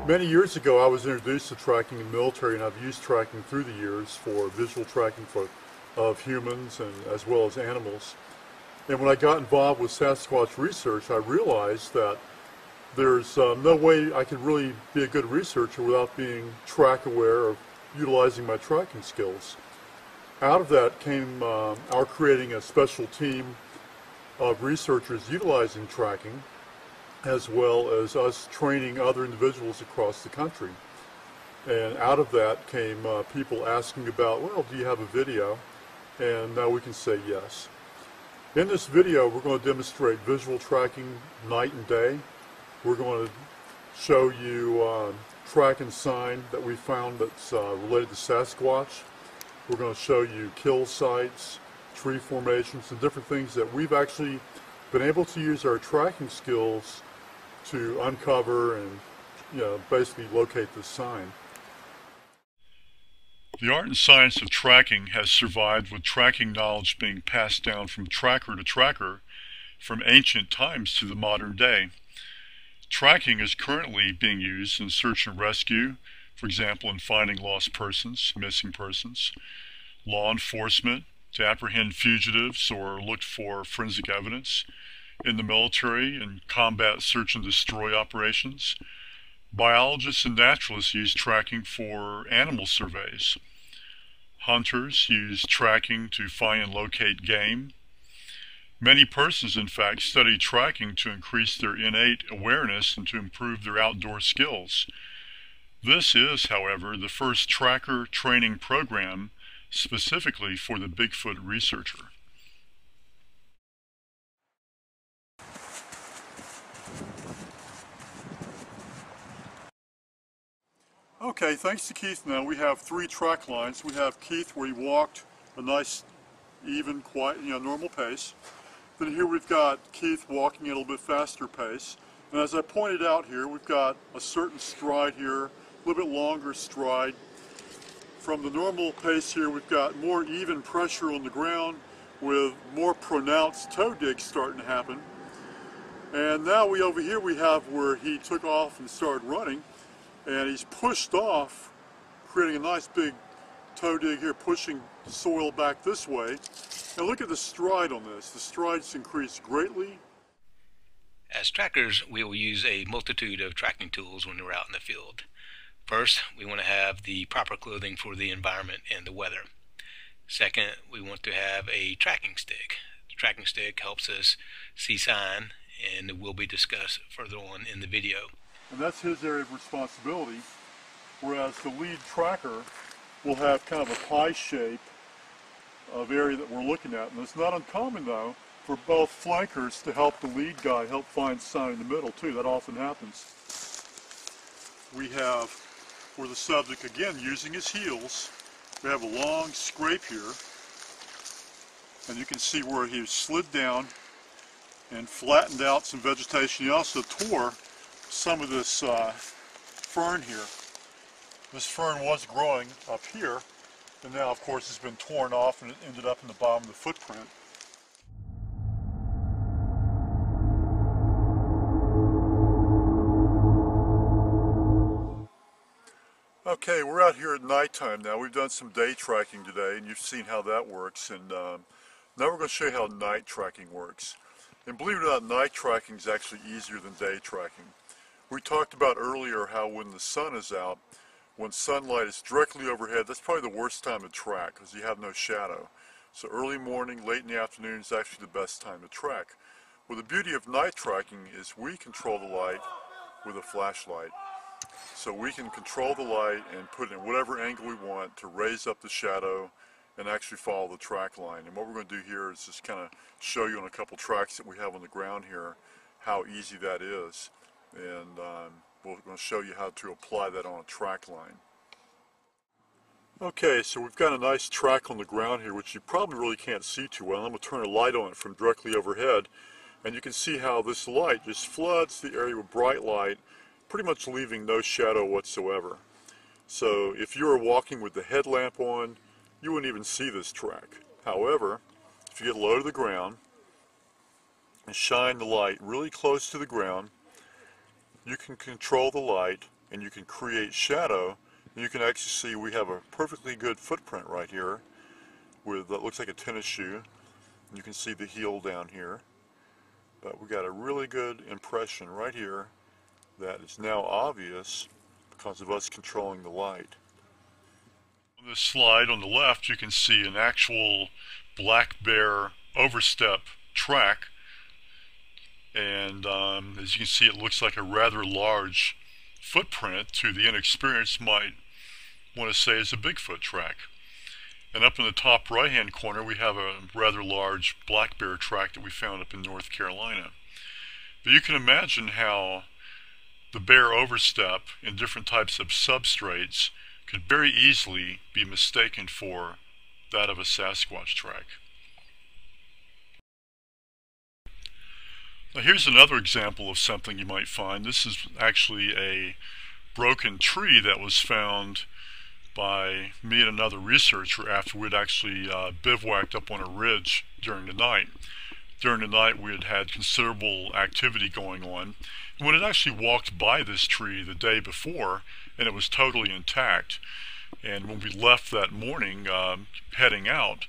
Many years ago I was introduced to tracking in the military, and I've used tracking through the years for visual tracking of humans and as well as animals. And when I got involved with Sasquatch research, I realized that there's no way I could really be a good researcher without being track aware or utilizing my tracking skills. Out of that came our creating a special team of researchers utilizing tracking, as well as us training other individuals across the country. And out of that came people asking about, well, do you have a video? And now we can say yes. In this video, we're going to demonstrate visual tracking night and day. We're going to show you track and sign that we found that's related to Sasquatch. We're going to show you kill sites, tree formations, and different things that we've actually been able to use our tracking skills to uncover and, basically locate this sign. The art and science of tracking has survived, with tracking knowledge being passed down from tracker to tracker from ancient times to the modern day. Tracking is currently being used in search and rescue, for example in finding lost persons, missing persons, law enforcement to apprehend fugitives or look for forensic evidence, in the military and combat search and destroy operations. Biologists and naturalists use tracking for animal surveys. Hunters use tracking to find and locate game. Many persons, in fact, study tracking to increase their innate awareness and to improve their outdoor skills. This is, however, the first tracker training program specifically for the Bigfoot researcher. Okay, thanks to Keith now, we have 3 track lines. We have Keith where he walked a nice, even, quiet, normal pace. Then here we've got Keith walking at a little bit faster pace. And as I pointed out here, we've got a certain stride here, a little bit longer stride. From the normal pace here, we've got more even pressure on the ground with more pronounced toe digs starting to happen. And now over here we have where he took off and started running. And he's pushed off, creating a nice big toe dig here, pushing soil back this way. And look at the stride on this. The stride's increased greatly. As trackers, we will use a multitude of tracking tools when we're out in the field. First, we want to have the proper clothing for the environment and the weather. Second, we want to have a tracking stick. The tracking stick helps us see sign, and will be discussed further on in the video. And that's his area of responsibility, whereas the lead tracker will have kind of a pie shape of area that we're looking at. And it's not uncommon, though, for both flankers to help the lead guy help find sign in the middle, too. That often happens. We have, for the subject, again, using his heels, we have a long scrape here. And you can see where he slid down and flattened out some vegetation. He also tore some of this fern here. This fern was growing up here, and now of course it's been torn off and it ended up in the bottom of the footprint. Okay, we're out here at nighttime now. We've done some day tracking today, and you've seen how that works, and now we're going to show you how night tracking works. And believe it or not, night tracking is actually easier than day tracking. We talked about earlier how when the sun is out, when sunlight is directly overhead, that's probably the worst time to track because you have no shadow. So early morning, late in the afternoon is actually the best time to track. Well, the beauty of night tracking is we control the light with a flashlight. So we can control the light and put it in whatever angle we want to raise up the shadow and actually follow the track line. And what we're going to do here is just kind of show you on a couple tracks that we have on the ground here how easy that is. And we're going to show you how to apply that on a track line. Okay, so we've got a nice track on the ground here, which you probably really can't see too well. I'm going to turn a light on it from directly overhead, and you can see how this light just floods the area with bright light, pretty much leaving no shadow whatsoever. So if you were walking with the headlamp on, you wouldn't even see this track. However, if you get low to the ground and shine the light really close to the ground, you can control the light and you can create shadow, and you can actually see we have a perfectly good footprint right here with what looks like a tennis shoe. You can see the heel down here, but we got a really good impression right here that is now obvious because of us controlling the light. On this slide on the left, you can see an actual black bear overstep track, and as you can see, it looks like a rather large footprint. To the inexperienced might want to say is a Bigfoot track. And up in the top right hand corner we have a rather large black bear track that we found up in North Carolina. But you can imagine how the bear overstep in different types of substrates could very easily be mistaken for that of a Sasquatch track. Now here's another example of something you might find. This is actually a broken tree that was found by me and another researcher after we'd actually bivouacked up on a ridge during the night. During the night we had considerable activity going on. And when it actually walked by this tree the day before, and it was totally intact. And when we left that morning heading out,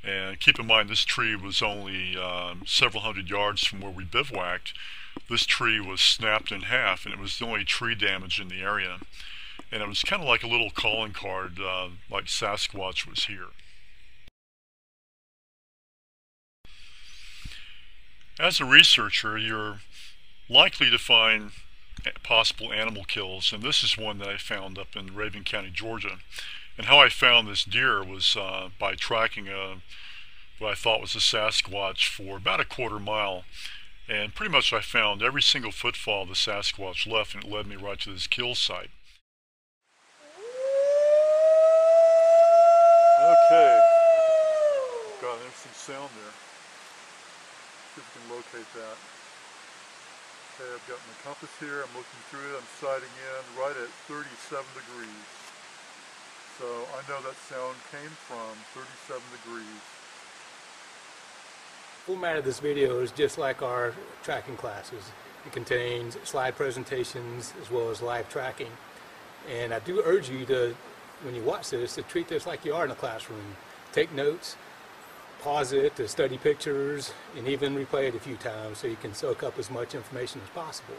and keep in mind this tree was only several hundred yards from where we bivouacked, this tree was snapped in half, and it was the only tree damage in the area. And it was kind of like a little calling card, like Sasquatch was here. As a researcher, you're likely to find possible animal kills, and this is one that I found up in Raven County, Georgia. And how I found this deer was by tracking what I thought was a Sasquatch for about a quarter mile. And pretty much I found every single footfall the Sasquatch left, and it led me right to this kill site. Okay, got an interesting sound there. See if we can locate that. Okay, I've got my compass here, I'm looking through it, I'm sighting in right at 37 degrees. So I know that sound came from 37 degrees. The format of this video is just like our tracking classes. It contains slide presentations as well as live tracking. And I do urge you to, when you watch this, to treat this like you are in a classroom. Take notes, pause it to study pictures, and even replay it a few times so you can soak up as much information as possible.